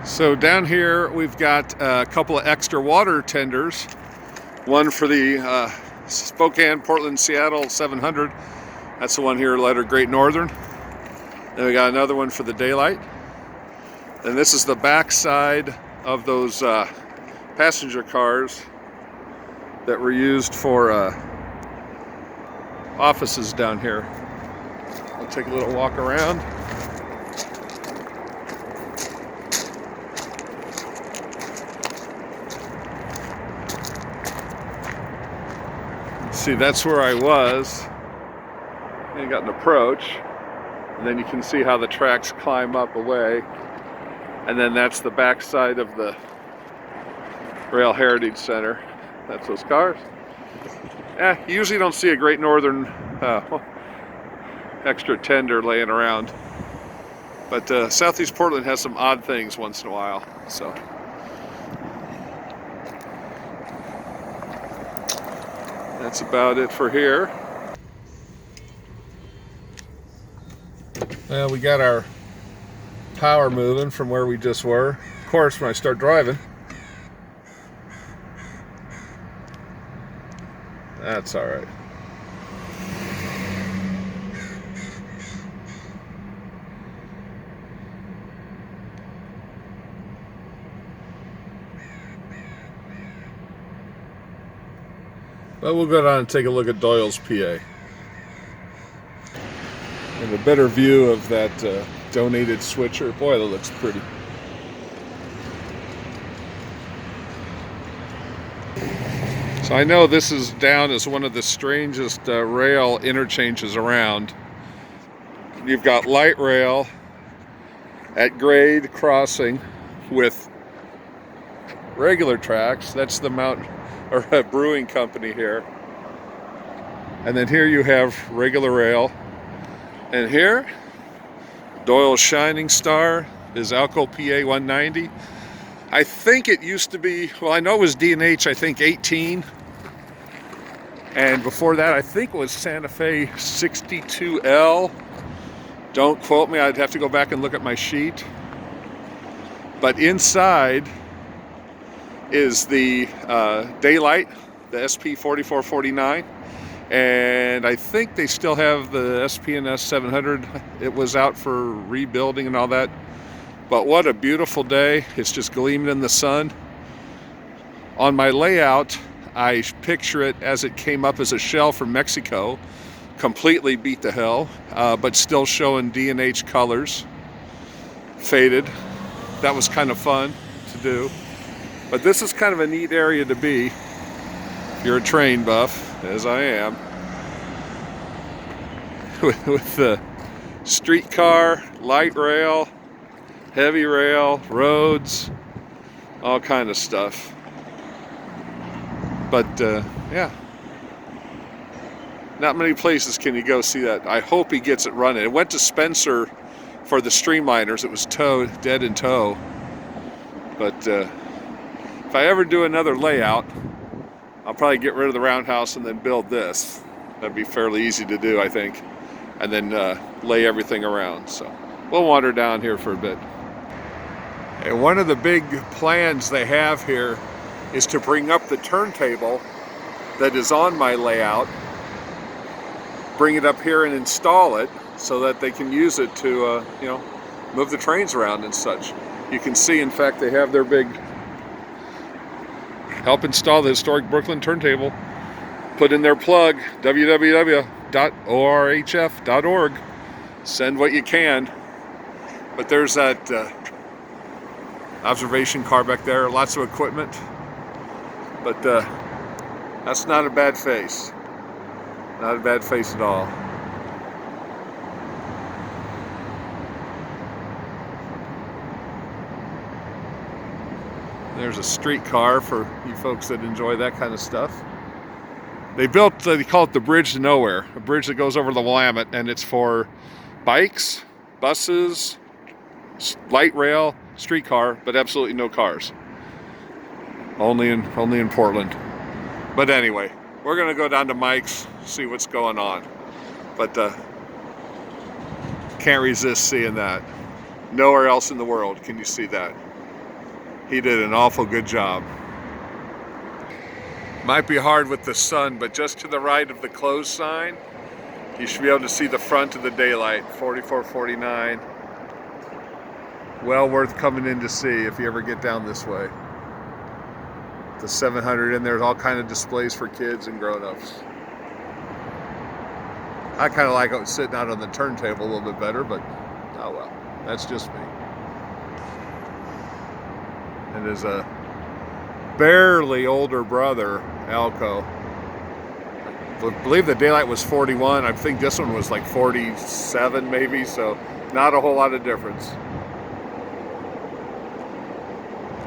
So down here we've got a couple of extra water tenders. One for the Spokane, Portland, Seattle 700. That's the one here, letter Great Northern. Then we got another one for the Daylight. And this is the back side of those passenger cars that were used for offices down here. I'll take a little walk around. See, that's where I was. And you got an approach, and then you can see how the tracks climb up away. And then that's the back side of the Rail Heritage Center. That's those cars. You usually don't see a Great Northern extra tender laying around. But Southeast Portland has some odd things once in a while, so. That's about it for here. Well, we got our power moving from where we just were. Of course, when I start driving, that's all right. But we'll go down and take a look at Doyle's PA. And a better view of that donated switcher. Boy, that looks pretty. So I know this is down as one of the strangest rail interchanges around. You've got light rail at grade crossing with regular tracks. That's the brewing company here. And then here you have regular rail. And here, Doyle's shining star is ALCO PA 190. I think it used to be, well, I know it was D&H, I think 18. And before that, I think it was Santa Fe 62L. Don't quote me, I'd have to go back and look at my sheet. But inside is the Daylight, the SP 4449. And I think they still have the SP&S 700. It was out for rebuilding and all that. But what a beautiful day. It's just gleaming in the sun. On my layout, I picture it as it came up as a shell from Mexico. Completely beat to hell, but still showing D&H colors. Faded. That was kind of fun to do. But this is kind of a neat area to be. If you're a train buff, as I am, with the streetcar, light rail, heavy rail, roads, all kind of stuff. But yeah, not many places can you go see that. I hope he gets it running. It went to Spencer for the streamliners. It was towed, dead in tow. But if I ever do another layout, I'll probably get rid of the roundhouse and then build this. That'd be fairly easy to do, I think. And then lay everything around. So we'll wander down here for a bit. And one of the big plans they have here is to bring up the turntable that is on my layout, bring it up here and install it so that they can use it to, move the trains around and such. You can see, in fact, they have their big help install the historic Brooklyn turntable. Put in their plug, www.orhf.org. Send what you can. But there's that observation car back there, lots of equipment. But that's not a bad face. Not a bad face at all. There's a streetcar for you folks that enjoy that kind of stuff. They built, they call it the Bridge to Nowhere, a bridge that goes over the Willamette, and it's for bikes, buses, light rail, streetcar, but absolutely no cars. Only in Portland. But anyway, we're gonna go down to Mike's, see what's going on. But can't resist seeing that. Nowhere else in the world can you see that. He did an awful good job. Might be hard with the sun, but just to the right of the closed sign, you should be able to see the front of the daylight, 4449. Well worth coming in to see if you ever get down this way. The 700 in there's all kind of displays for kids and grown-ups. I kind of like sitting out on the turntable a little bit better, but oh well, that's just me. And there's a barely older brother, ALCO. I believe the daylight was 41. I think this one was like 47 maybe, so not a whole lot of difference.